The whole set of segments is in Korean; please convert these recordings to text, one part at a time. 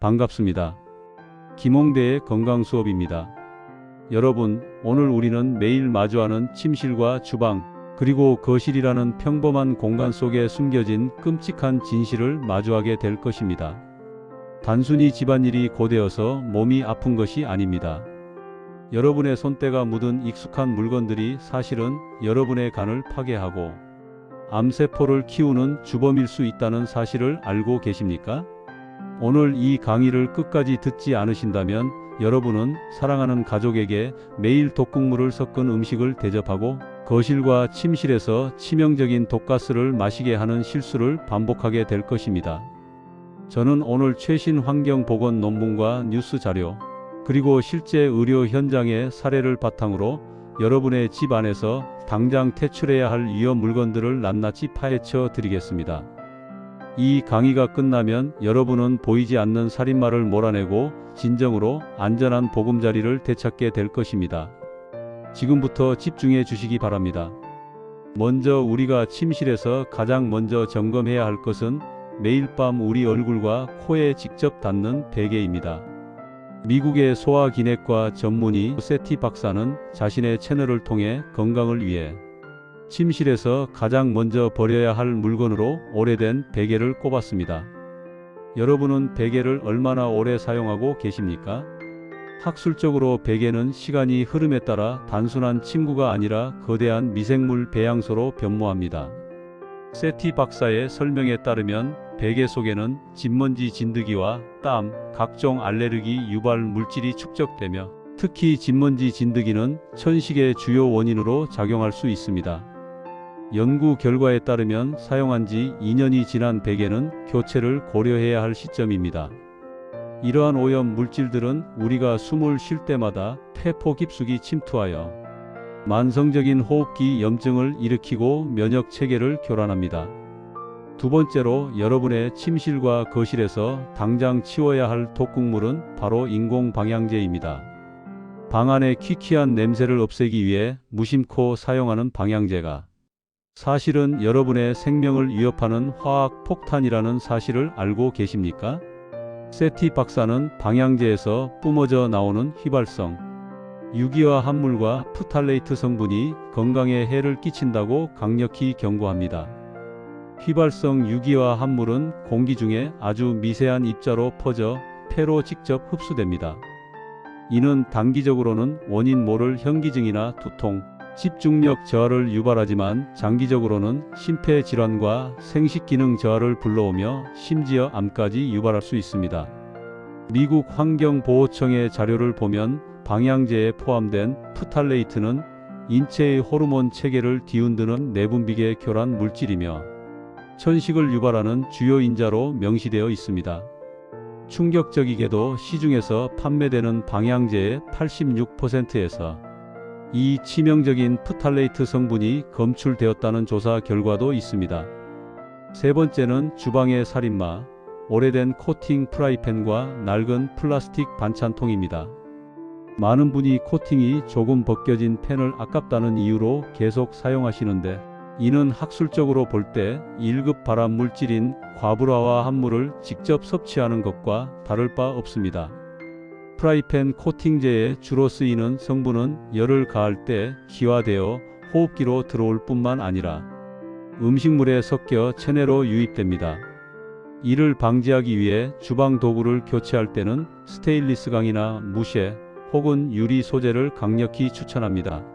반갑습니다. 김홍대의 건강 수업입니다. 여러분, 오늘 우리는 매일 마주하는 침실과 주방, 그리고 거실이라는 평범한 공간 속에 숨겨진 끔찍한 진실을 마주하게 될 것입니다. 단순히 집안일이 고되어서 몸이 아픈 것이 아닙니다. 여러분의 손때가 묻은 익숙한 물건들이 사실은 여러분의 간을 파괴하고 암세포를 키우는 주범일 수 있다는 사실을 알고 계십니까? 오늘 이 강의를 끝까지 듣지 않으신다면 여러분은 사랑하는 가족에게 매일 독극물을 섞은 음식을 대접하고 거실과 침실에서 치명적인 독가스를 마시게 하는 실수를 반복하게 될 것입니다. 저는 오늘 최신 환경보건 논문과 뉴스 자료, 그리고 실제 의료 현장의 사례를 바탕으로 여러분의 집 안에서 당장 퇴출해야 할 위험 물건들을 낱낱이 파헤쳐 드리겠습니다. 이 강의가 끝나면 여러분은 보이지 않는 살인마를 몰아내고 진정으로 안전한 보금자리를 되찾게 될 것입니다. 지금부터 집중해 주시기 바랍니다. 먼저 우리가 침실에서 가장 먼저 점검해야 할 것은 매일 밤 우리 얼굴과 코에 직접 닿는 베개입니다. 미국의 소화기내과 전문의 세티 박사는 자신의 채널을 통해 건강을 위해 침실에서 가장 먼저 버려야 할 물건으로 오래된 베개를 꼽았습니다. 여러분은 베개를 얼마나 오래 사용하고 계십니까? 학술적으로 베개는 시간이 흐름에 따라 단순한 침구가 아니라 거대한 미생물 배양소로 변모합니다. 세티 박사의 설명에 따르면 베개 속에는 진먼지 진드기와 땀, 각종 알레르기 유발 물질이 축적되며 특히 진먼지 진드기는 천식의 주요 원인으로 작용할 수 있습니다. 연구 결과에 따르면 사용한 지 2년이 지난 베개는 교체를 고려해야 할 시점입니다. 이러한 오염 물질들은 우리가 숨을 쉴 때마다 폐포 깊숙이 침투하여 만성적인 호흡기 염증을 일으키고 면역 체계를 교란합니다. 두 번째로 여러분의 침실과 거실에서 당장 치워야 할 독극물은 바로 인공 방향제입니다. 방 안의 퀴퀴한 냄새를 없애기 위해 무심코 사용하는 방향제가 사실은 여러분의 생명을 위협하는 화학 폭탄이라는 사실을 알고 계십니까? 세티 박사는 방향제에서 뿜어져 나오는 휘발성, 유기화 합물과 프탈레이트 성분이 건강에 해를 끼친다고 강력히 경고합니다. 휘발성 유기화 합물은 공기 중에 아주 미세한 입자로 퍼져 폐로 직접 흡수됩니다. 이는 단기적으로는 원인 모를 현기증이나 두통, 집중력 저하를 유발하지만 장기적으로는 심폐질환과 생식기능 저하를 불러오며 심지어 암까지 유발할 수 있습니다. 미국 환경보호청의 자료를 보면 방향제에 포함된 프탈레이트는 인체의 호르몬 체계를 뒤흔드는 내분비계 교란 물질이며 천식을 유발하는 주요 인자로 명시되어 있습니다. 충격적이게도 시중에서 판매되는 방향제의 86%에서 이 치명적인 프탈레이트 성분이 검출되었다는 조사 결과도 있습니다. 세 번째는 주방의 살인마, 오래된 코팅 프라이팬과 낡은 플라스틱 반찬통입니다. 많은 분이 코팅이 조금 벗겨진 팬을 아깝다는 이유로 계속 사용하시는데 이는 학술적으로 볼 때 1급 발암 물질인 과불화화 합물을 직접 섭취하는 것과 다를 바 없습니다. 프라이팬 코팅제에 주로 쓰이는 성분은 열을 가할 때 기화되어 호흡기로 들어올 뿐만 아니라 음식물에 섞여 체내로 유입됩니다. 이를 방지하기 위해 주방 도구를 교체할 때는 스테인리스 강이나 무쇠 혹은 유리 소재를 강력히 추천합니다.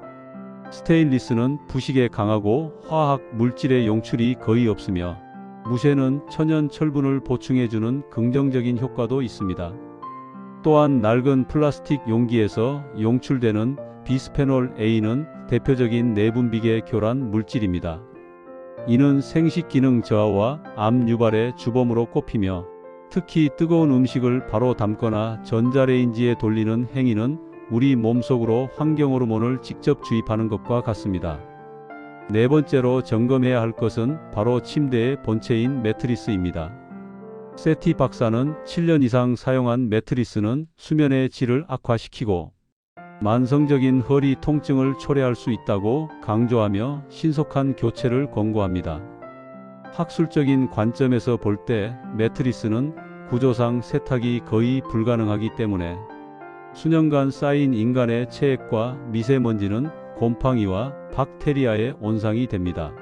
스테인리스는 부식에 강하고 화학 물질의 용출이 거의 없으며 무쇠는 천연 철분을 보충해주는 긍정적인 효과도 있습니다. 또한 낡은 플라스틱 용기에서 용출되는 비스페놀 A는 대표적인 내분비계 교란 물질입니다. 이는 생식기능 저하와 암 유발의 주범으로 꼽히며 특히 뜨거운 음식을 바로 담거나 전자레인지에 돌리는 행위는 우리 몸속으로 환경호르몬을 직접 주입하는 것과 같습니다. 네 번째로 점검해야 할 것은 바로 침대의 본체인 매트리스입니다. 세티 박사는 7년 이상 사용한 매트리스는 수면의 질을 악화시키고 만성적인 허리 통증을 초래할 수 있다고 강조하며 신속한 교체를 권고합니다. 학술적인 관점에서 볼 때 매트리스는 구조상 세탁이 거의 불가능하기 때문에 수년간 쌓인 인간의 체액과 미세먼지는 곰팡이와 박테리아의 온상이 됩니다.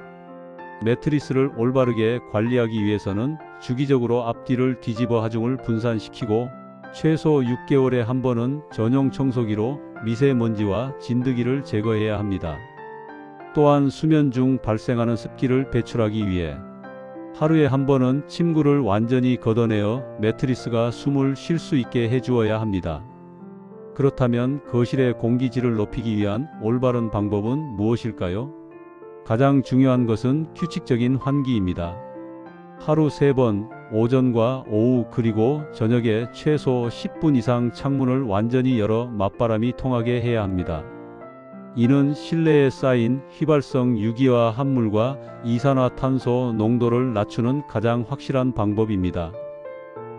매트리스를 올바르게 관리하기 위해서는 주기적으로 앞뒤를 뒤집어 하중을 분산시키고 최소 6개월에 한 번은 전용 청소기로 미세먼지와 진드기를 제거해야 합니다. 또한 수면 중 발생하는 습기를 배출하기 위해 하루에 한 번은 침구를 완전히 걷어내어 매트리스가 숨을 쉴 수 있게 해주어야 합니다. 그렇다면 거실의 공기질을 높이기 위한 올바른 방법은 무엇일까요? 가장 중요한 것은 규칙적인 환기입니다. 하루 3번, 오전과 오후 그리고 저녁에 최소 10분 이상 창문을 완전히 열어 맞바람이 통하게 해야 합니다. 이는 실내에 쌓인 휘발성 유기화 합물과 이산화탄소 농도를 낮추는 가장 확실한 방법입니다.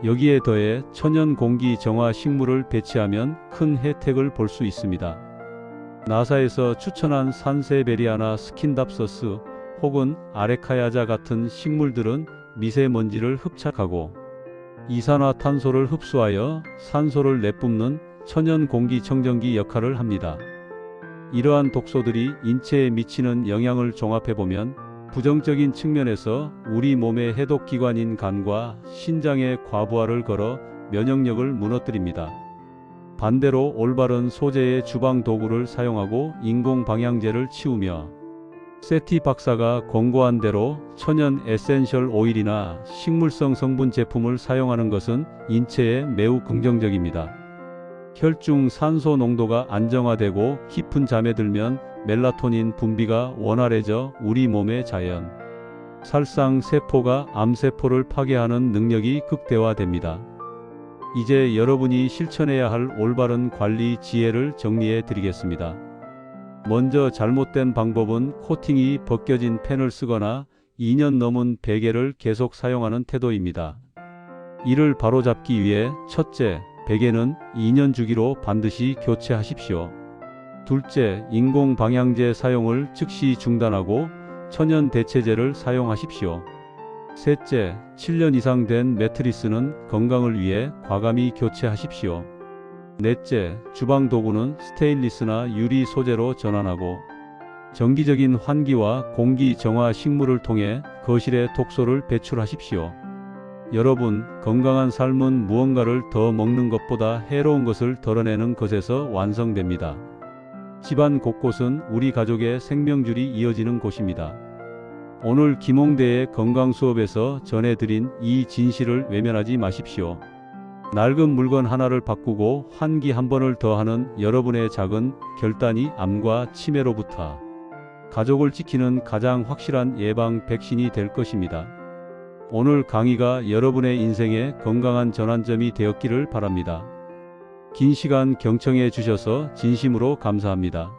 여기에 더해 천연 공기 정화 식물을 배치하면 큰 혜택을 볼 수 있습니다. 나사에서 추천한 산세베리아나 스킨답서스 혹은 아레카야자 같은 식물들은 미세먼지를 흡착하고 이산화탄소를 흡수하여 산소를 내뿜는 천연 공기청정기 역할을 합니다. 이러한 독소들이 인체에 미치는 영향을 종합해보면 부정적인 측면에서 우리 몸의 해독기관인 간과 신장의 과부하를 걸어 면역력을 무너뜨립니다. 반대로 올바른 소재의 주방 도구를 사용하고 인공 방향제를 치우며 세티 박사가 권고한 대로 천연 에센셜 오일이나 식물성 성분 제품을 사용하는 것은 인체에 매우 긍정적입니다. 혈중 산소 농도가 안정화되고 깊은 잠에 들면 멜라토닌 분비가 원활해져 우리 몸의 자연 살상 세포가 암세포를 파괴하는 능력이 극대화됩니다. 이제 여러분이 실천해야 할 올바른 관리 지혜를 정리해 드리겠습니다. 먼저 잘못된 방법은 코팅이 벗겨진 펜을 쓰거나 2년 넘은 베개를 계속 사용하는 태도입니다. 이를 바로잡기 위해 첫째, 베개는 2년 주기로 반드시 교체하십시오. 둘째, 인공 방향제 사용을 즉시 중단하고 천연 대체제를 사용하십시오. 셋째, 7년 이상 된 매트리스는 건강을 위해 과감히 교체하십시오. 넷째, 주방 도구는 스테인리스나 유리 소재로 전환하고 정기적인 환기와 공기 정화 식물을 통해 거실의 독소를 배출하십시오. 여러분, 건강한 삶은 무언가를 더 먹는 것보다 해로운 것을 덜어내는 것에서 완성됩니다. 집안 곳곳은 우리 가족의 생명줄이 이어지는 곳입니다. 오늘 김홍대의 건강 수업에서 전해드린 이 진실을 외면하지 마십시오. 낡은 물건 하나를 바꾸고 환기 한 번을 더하는 여러분의 작은 결단이 암과 치매로부터 가족을 지키는 가장 확실한 예방 백신이 될 것입니다. 오늘 강의가 여러분의 인생의 건강한 전환점이 되었기를 바랍니다. 긴 시간 경청해 주셔서 진심으로 감사합니다.